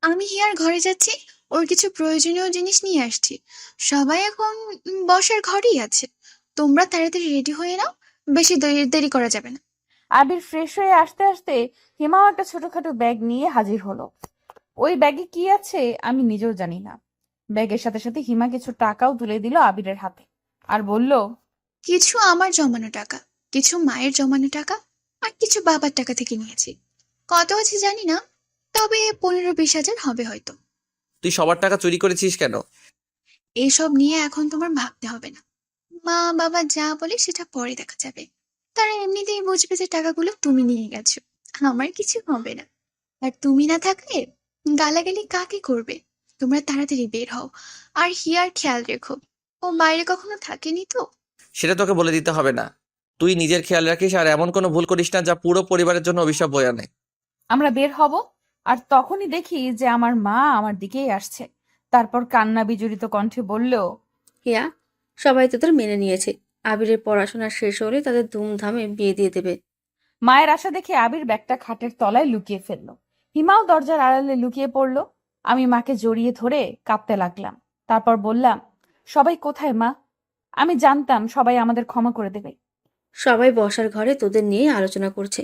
আমি হিয়ার ঘরে যাচ্ছি, ওর কিছু প্রয়োজনীয় জিনিস নিয়ে আসছি। সবাই এখন বসার ঘরেই আছে। তোমরা তাড়াতাড়ি রেডি হয়ে নাও, বেশি দেরি করা যাবে না। আবির ফ্রেশ হয়ে আসতে আসতে হিমাও একটা ছোটখাটো ব্যাগ নিয়ে হাজির হলো। ওই ব্যাগে কি আছে আমি নিজেও জানি না। ব্যাগের সাথে সাথে হিমা কিছু টাকাও তুলে দিল আবিরের হাতে, আর বলল, কিছু আমার জমানো টাকা, কিছু মায়ের জমানো টাকা, আর কিছু বাবার টাকা থেকে নিয়েছি। কত আছে জানি না, তবে 15-20 হাজার হবে হয়তো। তুই সবার টাকা চুরি করেছিস কেন? এসব নিয়ে এখন তোমার ভাবতে হবে না। মা বাবা যা বলে সেটা পরে দেখা যাবে। তারা এমনিতেই বুঝবে যে টাকাগুলো তুমি নিয়ে গেছো। আমার কিছু হবে না। আর তুমি না থাকলে গালাগালি কাকে করবে? তোমরা তাড়াতাড়ি বের হও, আর হিয়ার খেয়াল রেখো। ও বাইরে কখনো থাকেনি তো। সেটা তোকে বলে দিতে হবে না। তুই নিজের খেয়াল রাখিস আর এমন কোনো ভুল করিস না যা পুরো পরিবারের জন্য অভিশাপ বয়ে আনে। আমরা বের হব, আর তখনই দেখি যে আমার মা আমার দিকেই আসছে। তারপর কান্না বিজড়িত কণ্ঠে বলল, হিয়া, সবাই তোদের মেনে নিয়েছে। আবিরের পড়াশোনা শেষ হলে তাদের ধুমধামে বিয়ে দিয়ে দেবে। মায়ের আশা দেখে আবির ব্যাগটা খাটের তলায় লুকিয়ে ফেললো। হিমাও দরজার আড়ালে লুকিয়ে পড়লো। আমি মাকে জড়িয়ে ধরে কাঁপতে লাগলাম। তারপর বললাম, সবাই কোথায় মা? আমি জানতাম সবাই আমাদের ক্ষমা করে দেবে। সবাই বসার ঘরে তোদের নিয়ে আলোচনা করছে।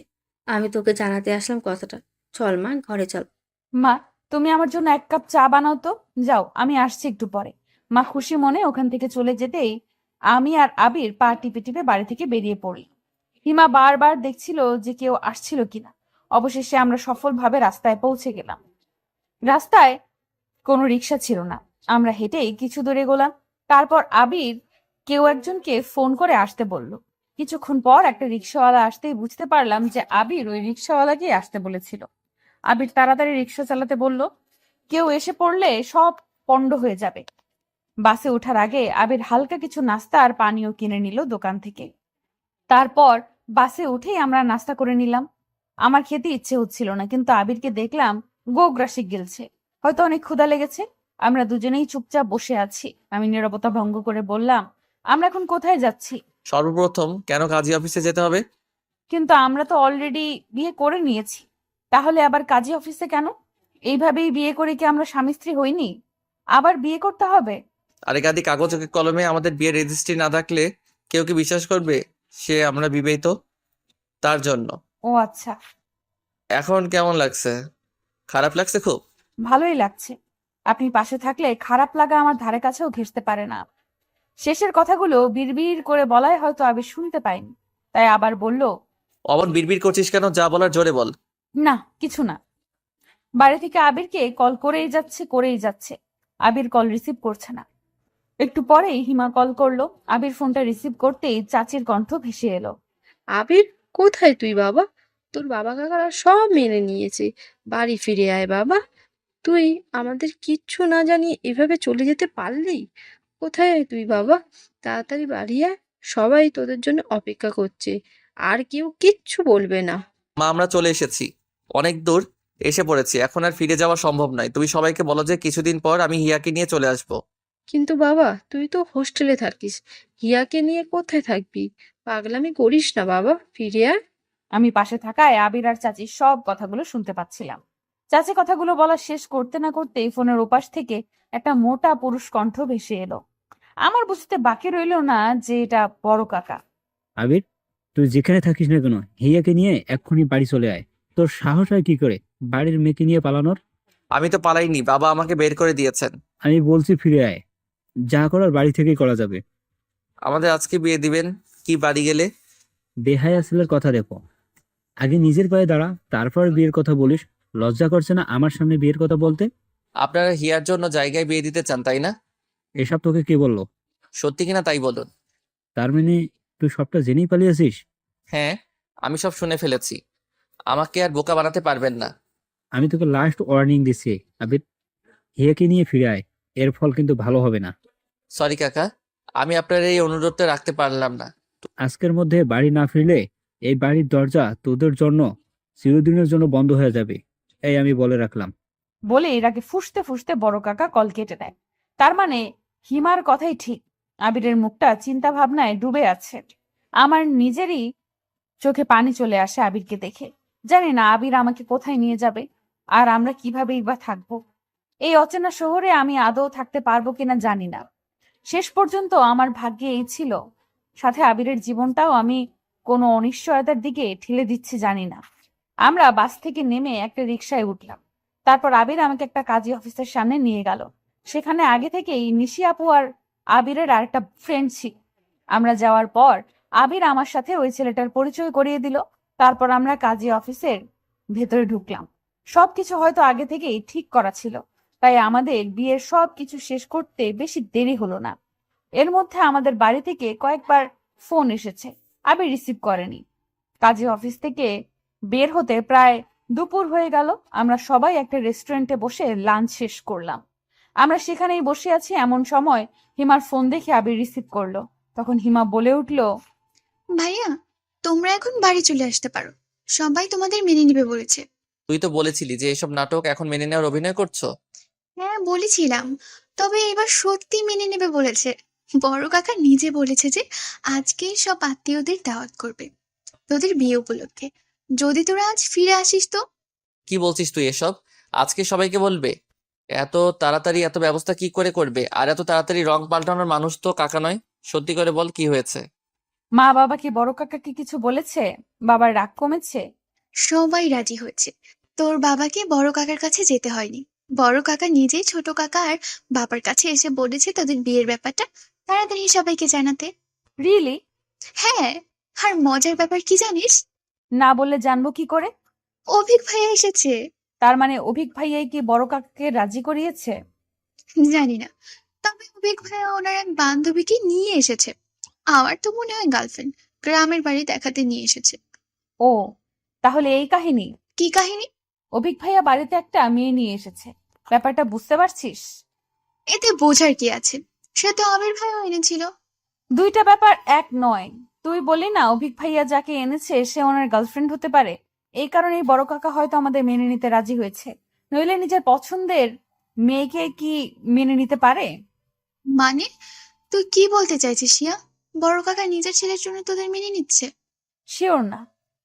আমি তোকে জানাতে আসলাম কথাটা। চল মা, ঘরে চল। মা, তুমি আমার জন্য 1 কাপ চা বানাও তো। যাও, আমি আসছি একটু পরে। মা খুশি মনে ওখান থেকে চলে যেতেই আমি আর আবির পা টিপে টিপে বাড়ি থেকে বেরিয়ে পড়ি। হিমা বারবার দেখছিল যে কেউ আসছিল কিনা। অবশেষে আমরা সফলভাবে রাস্তায় পৌঁছে গেলাম। রাস্তায় কোনো রিক্সা ছিল না। আমরা হেঁটেই কিছু দূরে গেলাম। তারপর আবির কেউ একজনকে ফোন করে আসতে বলল। কিছুক্ষণ পর একটা রিক্সাওয়ালা আসতেই বুঝতে পারলাম যে আবির ওই রিক্সাওয়ালাকেই আসতে বলেছিল। আবির তাড়াতাড়ি রিক্সা চালাতে বলল, কেউ এসে পড়লে সব পণ্ড হয়ে যাবে। বাসে ওঠার আগে আবির হালকা কিছু নাস্তা আর পানীয় কিনে নিল দোকান থেকে। তারপর বাসে উঠেই আমরা নাস্তা করে নিলাম। আমার খেতে ইচ্ছে হচ্ছিল না, কিন্তু আবিরকে দেখলাম গোগ্রাসে গিলছে। হয়তো অনেক ক্ষুধা লেগেছে। আমরা দুজনেই চুপচাপ বসে আছি। আমি নীরবতা ভঙ্গ করে বললাম, আমরা এখন কোথায় যাচ্ছি? সর্বপ্রথম কেন কাজী অফিসে যেতে হবে? কিন্তু আমরা তো অলরেডি বিয়ে করে নিয়েছি। তাহলে আবার কাজী অফিসে কেন? এইভাবেই বিয়ে করে কি আমরা স্বামী স্ত্রী হইনি? আবার বিয়ে করতে হবে? আরে গাদি, কাগজ কলমে আমাদের বিয়ের রেজিস্ট্রি না থাকলে কেউ কি বিশ্বাস করবে সে আমরা বিবাহিত? তার জন্য। ও আচ্ছা, এখন কেমন লাগছে? খারাপ লাগছে খুব? ভালোই লাগছে। আপনি পাশে থাকলে খারাপ লাগা আমার ধারে কাছেও ঘেঁষতে পারে না। শেষের কথাগুলো বিড়বিড় করে বলায় হয়তো আবির শুনতে পাইনি, তাই আবার বলল, অমন বিড়বিড় করছিস কেন? যা বলার জোরে বল। না কিছু না। বাড়ি থেকে আবিরকে কল করেই যাচ্ছে। আবির কল রিসিভ করছে না। একটু পরেই হিমা কল করলো। আবির ফোনটা রিসিভ করতেই চাচির কণ্ঠ ভেসে এলো। আবির, কোথায় তুই বাবা? তোর বাবা কাকারা সব মেনে নিয়েছে। বাড়ি ফিরে আয় বাবা। তুই আমাদের কিচ্ছু না জানিয়ে এভাবে চলে যেতে পারলি? কোথায় তুই বাবা? তাড়াতাড়ি বাড়ি আয়। সবাই তোদের জন্য অপেক্ষা করছে। আর কেউ কিচ্ছু বলবে না। মা, আমরা চলে এসেছি। অনেক দূর এসে পড়েছি, এখন আর ফিরে যাওয়া সম্ভব নয়। তুমি সবাইকে বলো যে কিছুদিন পর আমি হিয়াকে নিয়ে চলে আসবো। কিন্তু বাবা, তুই তো হোস্টেলে থাকিস। হিয়াকে নিয়ে কোথায় থাকবি? পাগলামি করিস না বাবা, ফিরে আয়। আমি পাশে থাকায় আবির আর চাচির সব কথাগুলো শুনতে পাচ্ছিলাম। চাচি কথাগুলো বলা শেষ করতে না করতেই ফোনের ওপাশ থেকে একটা মোটা পুরুষ কণ্ঠ ভেসে এলো। আমার বুঝতে বাকি রইল না যে এটা বড় কাকা। আবির, তুই যেখানে থাকিস না কেন, হিয়াকে নিয়ে এক্ষুনি বাড়ি চলে আয়। তোর সাহস হয় কি করে বাড়ির মেয়েকে নিয়ে পালানোর? আমি তো পালাইনি, বাবা আমাকে বের করে দিয়েছেন। আমি বলছি ফিরে আয়। যা করার বাড়ি থেকেই করা যাবে। আমাদের আজকে বিয়ে দিবেন কি বাড়ি গেলে? বেহায়া ছেলের কথা দেখো। আগে নিজের পায়ে দাঁড়া, তারপর বিয়ের কথা বলিস। লজ্জা করছে না আমার সামনে বিয়ের কথা বলতে? আপনারা হিয়ার জন্য জায়গায় বিয়ে দিতে চান, তাই না? এসব তোকে কে বললো? সত্যি কিনা তাই বলুন। তার মানে তুই সবটা জেনেই পালিয়েছিস? হ্যাঁ, আমি সব শুনে ফেলেছি। আমাকে আর বোকা বানাতে পারবেন না। আমি তোকে লাস্ট ওয়ার্নিং দিচ্ছি আবির, হিয়াকে নিয়ে ফিরে আয়। এর ফল কিন্তু ভালো হবে না। সরি কাকা, আমি আপনার এই অনুরোধটা রাখতে পারলাম না। আজকের মধ্যে বাড়ি না ফিরলে এই বাড়ির দরজা তোদের জন্য চিরদিনের জন্য বন্ধ হয়ে যাবে। এই আমি বলে রাখলাম। বলে এর আগে ফুঁসতে ফুঁসতে বড় কাকা কল কেটে দেয়। তার মানে হিমার কথাই ঠিক। আবিরের মুখটা চিন্তা ভাবনায় ডুবে আছে। আমার নিজেরই চোখে পানি চলে আসে আবিরকে দেখে। জানি না আবির আমাকে কোথায় নিয়ে যাবে, আর আমরা কিভাবেই বা থাকবো। এই অচেনা শহরে আমি আদৌ থাকতে পারবো কিনা জানি না। শেষ পর্যন্ত আমার ভাগ্যে এই ছিল। সাথে আবিরের জীবনটাও আমি কোনো অনিশ্চয়তার দিকে ঠেলে দিচ্ছি জানি না। আমরা বাস থেকে নেমে একটা রিকশায় উঠলাম। তারপর আবির আমাকে একটা কাজী অফিসের সামনে নিয়ে গেল। সেখানে আগে থেকেই নিশি আপু আর আবিরের আরেকটা ফ্রেন্ড ছিল। আমরা যাওয়ার পর আবির আমার সাথে ওই ছেলেটার পরিচয় করিয়ে দিল। তারপর আমরা কাজী অফিসের ভেতরে ঢুকলাম। সবকিছু হয়তো আগে থেকেই ঠিক করা ছিল, তাই আমাদের বিয়ের সবকিছু শেষ করতে বেশি দেরি হলো না। এর মধ্যে আমাদের বাড়ি থেকে কয়েকবার ফোন এসেছে, আবির রিসিভ করেনি। কাজী অফিস থেকে বের হতে প্রায় দুপুর হয়ে গেল। আমরা সবাই একটা রেস্টুরেন্টে বসে লাঞ্চ শেষ করলাম। আমরা সেখানেই বসে আছি, এমন সময় হিমার ফোন দেখে আবির রিসিভ করলো। তখন হিমা বলে উঠল, ভাইয়া, তোমরা এখন বাড়ি চলে আসতে পারো। সবাই তোমাদের মেনে নিবে বলেছে। তুই তো বলেছিলি যে এসব নাটক এখন মেনে নেওয়ার অভিনয় করছো। হ্যাঁ, বলেছিলাম। তবে এবার সত্যি মেনে নেবে বলেছে। বড় কাকা নিজে বলেছে যে আজকেই সব আত্মীয়দের দাওয়াত করবে তোদের বিয়ে উপলক্ষে। যদি তোরা আজ ফিরে আসিস তো। কি বলছিস তুই এসব? আজকে সবাইকে বলবে? এত তাড়াতাড়ি এত ব্যবস্থা কি করে করবে? আর এত তাড়াতাড়ি রং পাল্টানোর মানুষ তো কাকা নয়। সত্যি করে বল, কি হয়েছে? মা বাবা কি বড় কাকাকে কিছু বলেছে? বাবার রাগ কমেছে? সবাই রাজি হয়েছে। তোর বাবাকে বড় কাকার কাছে যেতে হয়নি। বড় কাকা নিজেই ছোট কাকা আর বাবার কাছে এসে বলেছে তোদের বিয়ের ব্যাপারটা তাড়াতাড়ি সবাইকে জানাতে। রিয়েলি? হ্যাঁ, আর মজার ব্যাপার কি জানিস? না বললে জানবো কি করে? অভিক ভাইয়া এসেছে। তার মানে অভিক ভাইয়াই কি বড় কাকাকে রাজি করিয়েছে? জানি না, তবে অভিক ভাইয়া ওনার এক বান্ধবীকে নিয়ে এসেছে। আমার তো মনে হয় গার্লফ্রেন্ড, গ্রামের বাড়ি দেখাতে নিয়ে এসেছে। ও, তাহলে এই কাহিনী? কি কাহিনী? অভিক ভাইয়া বাড়িতে একটা মেয়ে নিয়ে এসেছে, ব্যাপারটা বুঝতে পারছিস? এতে বোঝার কি আছে? সে তো আবির ভাইয়া এনেছিল। দুইটা ব্যাপার এক নয়। তুই বলি না অভিক ভাইয়া যাকে এনেছে সে ওনার গার্লফ্রেন্ড হতে পারে। এই কারণেই বড় কাকা হয়তো আমাদের মেনে নিতে রাজি হয়েছে। নইলে নিজের পছন্দের মেয়েকে কি মেনে নিতে পারে? মানে, তুই কি বলতে চাইছিস শিয়া? বড় কাকা নিজের ছেলের জন্য তোদের মেনে নিচ্ছে? শিওর না,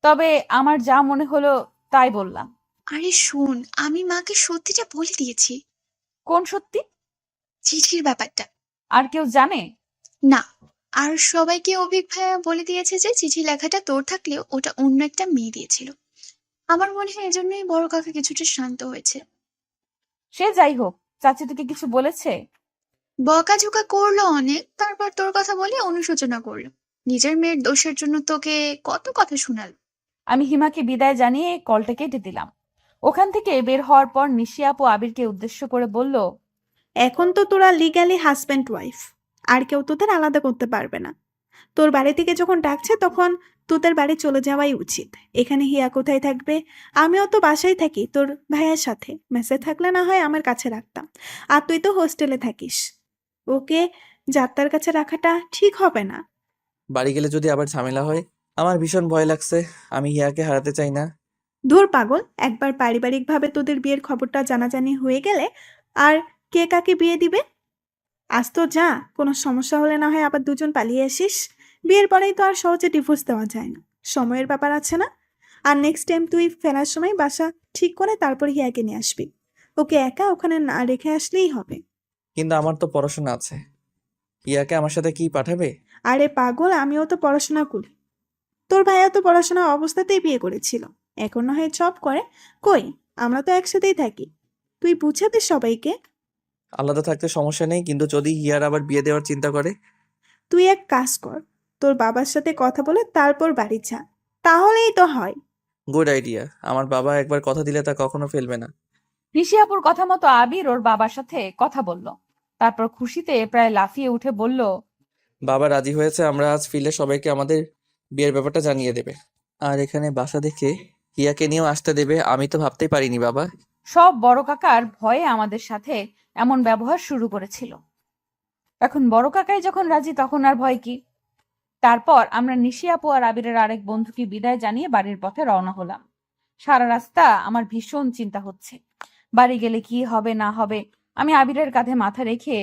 তবে আমার যা মনে হলো তাই বললাম। আরে শোন, আমি মাকে সত্যিটা বলে দিয়েছি। কোন সত্যি? চিঠির ব্যাপারটা। আর কেউ জানে? না, আর সবাইকে অভিক ভাইয়া বলে দিয়েছে যে চিঠি লেখাটা তোর থাকলেও ওটা অন্য একটা মেয়ে দিয়েছিল। আমার মনে হয় এজন্যই বড় কাকা কিছুটা শান্ত হয়েছে। সে যাই হোক, চাচি তোকে কিছু বলেছে? বকাঝকা করলো অনেক, তারপর তোর কথা বলে অনুশোচনা করলো। নিজের মেয়ের দোষের জন্য তোকে কত কথা শোনালো। আমি হিমাকে বিদায় জানিয়ে কলটা কেটে দিলাম। ওখান থেকে বের হওয়ার পর নিশি আপু আবিরকে উদ্দেশ্য করে বলল, এখন তো তোরা লিগ্যালি হাজব্যান্ড ওয়াইফ, আর কেউ তোদের আলাদা করতে পারবে না। তোর বাড়ি থেকে যখন ডাকছে তখন তোদের বাড়ি চলে যাওয়াই উচিত। এখানে হিয়া কোথায় থাকবে? আমিও তো বাসায় থাকি তোর ভাইয়ের সাথে, মেসে থাকলে না হয় আমার কাছে রাখতাম। আর তুই তো হোস্টেলে থাকিস, ওকে যাত্রার কাছে রাখাটা ঠিক হবে না। বাড়ি গেলে যদি আবার ঝামেলা হয়? আমার ভীষণ ভয় লাগছে। আমি হিয়াকে হারাতে চাই না। ধুর পাগল, একবার পারিবারিকভাবে তোদের বিয়ের খবরটা জানাজানি হয়ে গেলে আর কে কাকে বিয়ে দিবে? আজ তো যা, কোনো সমস্যা হলে না হয় আবার দুজন পালিয়ে আসিস। বিয়ের পরেই তো আর সহজে ডিভোর্স দেওয়া যায় না, সময়ের ব্যাপার আছে না? আর নেক্সট টাইম তুই ফেরার সময় বাসা ঠিক করে তারপর হিয়াকে নিয়ে আসবি। ওকে একা ওখানে না রেখে আসলেই হবে। কিন্তু আমার তো পড়াশোনা আছে। হিয়াকে আমার সাথে কি পাঠাবে? আরে পাগল, আমিও তো পড়াশোনা করি। তোর ভাইয়া তো পড়াশোনা অবস্থাতেই বিয়ে করেছিল, এখন না হয় জব করে। কই, আমরা তো একসাথেই থাকি। তুই বুঝাবি সবাইকে। আলাদা থাকতে সমস্যা নেই, কিন্তু যদি হিয়ার আবার বিয়ে দেওয়ার চিন্তা করে? তুই এক কাজ কর, তোর বাবার সাথে কথা বলে তারপর বাড়ি যা, তাহলেই তো হয়। Good idea. আমার বাবা একবার কথা দিলে তা কখনো ফেলবে না। নিশি আপুর কথা মতো আবির ওর বাবার সাথে কথা বলল। তারপর খুশিতে প্রায় লাফিয়ে উঠে বলল, বাবা রাজি হয়েছে, আমরা আজ ফিরলে সবাইকে আমাদের বিয়ের ব্যাপারটা জানিয়ে দেবে। আর এখানে বাসা দেখে হিয়াকে নিয়েও আসতে দেবে। আমি তো ভাবতেই পারিনি বাবা। সব বড় কাকার ভয়ে আমাদের সাথে এমন ব্যবহার শুরু করেছিল। এখন বড় কাকাই যখন রাজি তখন আর ভয় কি? তারপর আমরা নিশি আপু আর আবিরের আরেক বন্ধুকে বিদায় জানিয়ে বাড়ির পথে রওনা হলাম। সারা রাস্তা আমার ভীষণ চিন্তা হচ্ছে, বাড়ি গেলে কি হবে না হবে। আমি আবিরের কাঁধে মাথা রেখে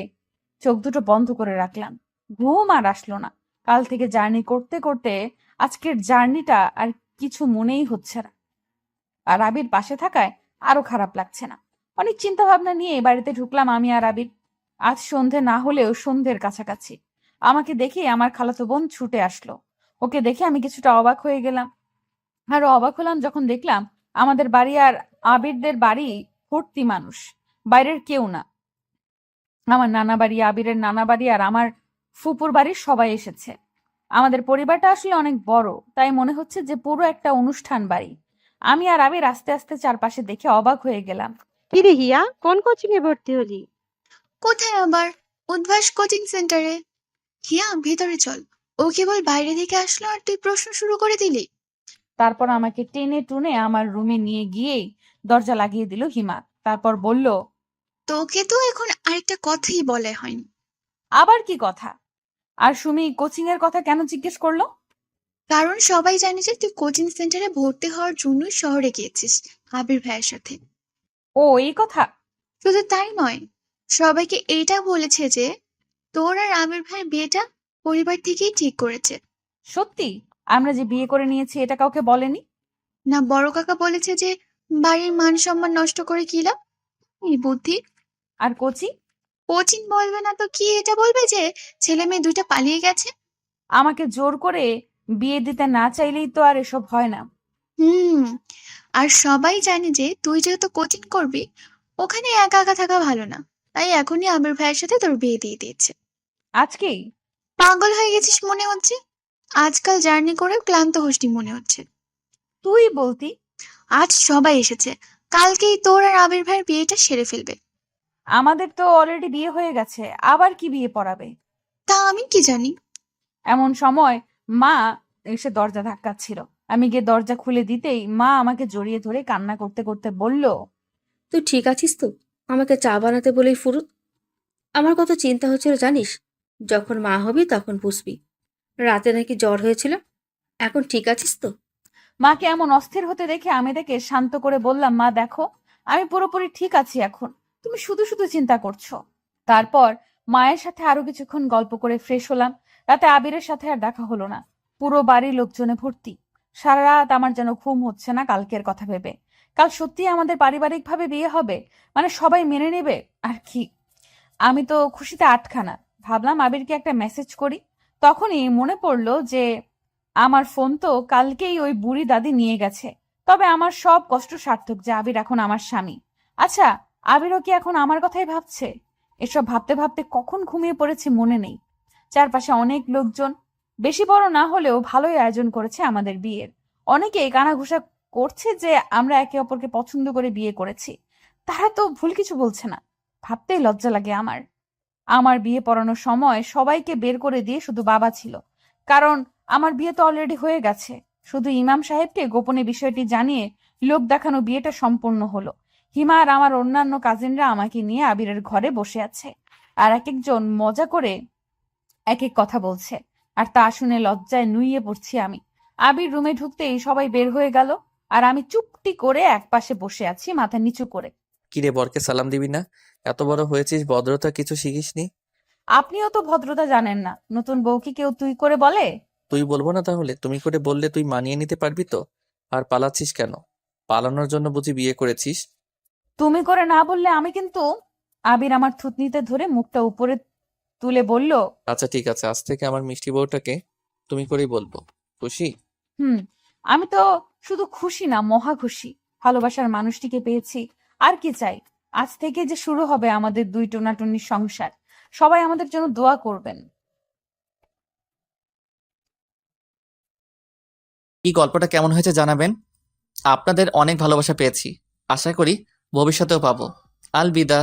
চোখ দুটো বন্ধ করে রাখলাম। ঘুম আর আসলো না। কাল থেকে জার্নি করতে করতে আজকের জার্নিটা আর কিছু মনেই হচ্ছে না। আর আবির পাশে থাকায় আরো খারাপ লাগছে না। অনেক চিন্তা ভাবনা নিয়ে বাড়িতে ঢুকলাম আমি আর আবির। আজ সন্ধে না হলেও সন্ধ্যের কাছাকাছি। আমাকে দেখে আমার খালাতো বোন ছুটে আসলো। ওকে দেখে আমি কিছুটা অবাক হয়ে গেলাম। আরো অবাক হলাম যখন দেখলাম আমাদের বাড়ি আর আবিরদের বাড়ি ভর্তি মানুষ, বাইরের কেউ না। আমার নানা বাড়ি, আবিরের নানা বাড়ি আর আমার ফুপুর বাড়ির সবাই এসেছে। আমাদের পরিবারটা আসলে অনেক বড়, তাই মনে হচ্ছে যে পুরো একটা অনুষ্ঠান বাড়ি। আমি আর আবির আস্তে আস্তে চারপাশে দেখে অবাক হয়ে গেলাম। কিরে হিয়া, কোন কোচিং এ ভর্তি হলি? কোথায় আবার? উদ্ভাস কোচিং সেন্টারে। হিয়া, ভেতরে চল। ও কেবল বাইরে থেকে আসলো আর তুই প্রশ্ন শুরু করে দিলি। তারপর আমাকে টেনে টুনে আমার রুমে নিয়ে গিয়েই দরজা লাগিয়ে দিল হিমা। তারপর বলল, তোকে তো এখন আরেকটা কথাই বলা হয়নি। আবার কি কথা? আর সুমি কোচিং এর কথা কেন জিজ্ঞেস করলো? কারণ সবাই জানে যে তুই কোচিং সেন্টারে ভর্তি হওয়ার জন্যই শহরে গিয়েছিস আবির ভাইয়ের সাথে। ও এই কথা। শুধু তাই নয়, সবাইকে এটা বলেছে যে তোর আর আমির ভাইয়ের বিয়েটা পরিবার থেকেই ঠিক করেছে। সত্যি? আমরা যে বিয়ে করে নিয়েছি এটা কাউকে বলেনি? না, বড় কাকা বলেছে যে বাড়ির মান সম্মান নষ্ট করে কি লাভ, এই বুদ্ধি। আর কোচি? কোচিং বলবে না তো কি এটা বলবে যে ছেলে মেয়ে দুইটা পালিয়ে গেছে। আমাকে জোর করে বিয়ে দিতে না চাইলেই তো আর এসব হয় না। হুম। আর সবাই জানে যে তুই যেহেতু কোচিং করবি, ওখানে একা একা থাকা ভালো না, তাই এখনই আবির ভাইয়ের সাথে তোর বিয়ে দিয়ে দিয়েছে। আজকেই? পাগল হয়ে গেছিস মনে হচ্ছে, আজকাল জার্নি করে ক্লান্ত হসনি মনে হচ্ছে। তুই বলতি? আজ সবাই এসেছে, কালকেই তোর আর আবির ভাইয়ের বিয়েটা সেরে ফেলবে। আমাদের তো অলরেডি বিয়ে হয়ে গেছে, আবার কি বিয়ে পড়াবে? তা আমি কি জানি। এমন সময় মা এসে দরজা ধাক্কাচ্ছিল। আমি গিয়ে দরজা খুলে দিতেই মা আমাকে জড়িয়ে ধরে কান্না করতে করতে বলল, তুই ঠিক আছিস তো? আমাকে চা বানাতে বলেই ফুরুত। আমার কত চিন্তা হচ্ছিল জানিস, যখন মা হবি তখন বুঝবি। রাতে নাকি জ্বর হয়েছিল, এখন ঠিক আছিস তো? মাকে এমন অস্থির হতে দেখে আমি তাকে শান্ত করে বললাম, মা দেখো, আমি পুরোপুরি ঠিক আছি এখন, তুমি শুধু শুধু চিন্তা করছো। তারপর মায়ের সাথে আরো কিছুক্ষণ গল্প করে ফ্রেশ হলাম। রাতে আবিরের সাথে আর দেখা হলো না। পুরো বাড়ির লোকজনে ভর্তি। সারা রাত আমার যেন ঘুম হচ্ছে না কালকের কথা ভেবে। কাল সত্যি আমাদের পারিবারিক ভাবে বিয়ে হবে, মানে সবাই মেনে নেবে আর কি। আমি তো খুশিতে আটখানা। ভাবলাম আবিরকে একটা মেসেজ করি। তখনই মনে পড়লো যে আমার ফোন তো কালকেই ওই বুড়ি দাদি নিয়ে গেছে। তবে আমার সব কষ্ট সার্থক যে আবির এখন আমার স্বামী। আচ্ছা, আবিরও কি এখন আমার কথাই ভাবছে? এসব ভাবতে ভাবতে কখন ঘুমিয়ে পড়েছি মনে নেই। চারপাশে অনেক লোকজন, বেশি বড় না হলেও ভালোই আয়োজন করেছে আমাদের বিয়ের। অনেকেই কানাঘুষা করছে যে আমরা একে অপরকে পছন্দ করে বিয়ে করেছি। তারা তো ভুল কিছু বলছে না। ভাবতেই লজ্জা লাগে আমার। আমার বিয়ে পড়ানোর সময় সবাইকে বের করে দিয়ে শুধু বাবা ছিল, কারণ আমার বিয়ে তো অলরেডি হয়ে গেছে। শুধু ইমাম সাহেবকে গোপনে বিষয়টি জানিয়ে লোক দেখানো বিয়েটা সম্পূর্ণ হলো। হিমা আর আমার অন্যান্য কাজিনরা আমাকে নিয়ে আবিরের ঘরে বসে আছে, আর এক একজন মজা করে এক এক কথা বলছে, আর তা শুনে লজ্জায় নুইয়ে পড়ছি আমি। আবির রুমে ঢুকতেই সবাই বের হয়ে গেল, আর আমি চুপটি করে একপাশে বসে আছি মাথা নিচু করে। কিরে, বরকে সালাম দিবি না? এত বড় হয়েছিস, ভদ্রতা কিছু শিখিসনি? আপনিও তো ভদ্রতা জানেন না। নতুন বউকে কেউ তুই করে বলে? তুই বলবো না তাহলে? তুমি করে বললে তুই মানিয়ে নিতে পারবি তো? আর পালাচ্ছিস কেন? পালানোর জন্য বুঝি বিয়ে করেছিস? তুমি করে না বললে আমি কিন্তু। আবির আমার থুতনিতে ধরে মুখটা উপরে তুলে বলল, আচ্ছা ঠিক আছে, আজ থেকে আমার মিষ্টি বউটাকে তুমি করেই বলবো। খুশি? হুম। আমি তো শুধু খুশি না, মহা খুশি। ভালোবাসার মানুষটিকে পেয়েছি, আর কি চাই। আজ থেকে যে শুরু হবে আমাদের দুই টোনাটুনির সংসার। সবাই আমাদের জন্য দোয়া করবেন। এই গল্পটা কেমন হয়েছে জানাবেন। আপনাদের অনেক ভালোবাসা পেয়েছি, আশা করি ভবিষ্যতেও পাবো। আলবিদা।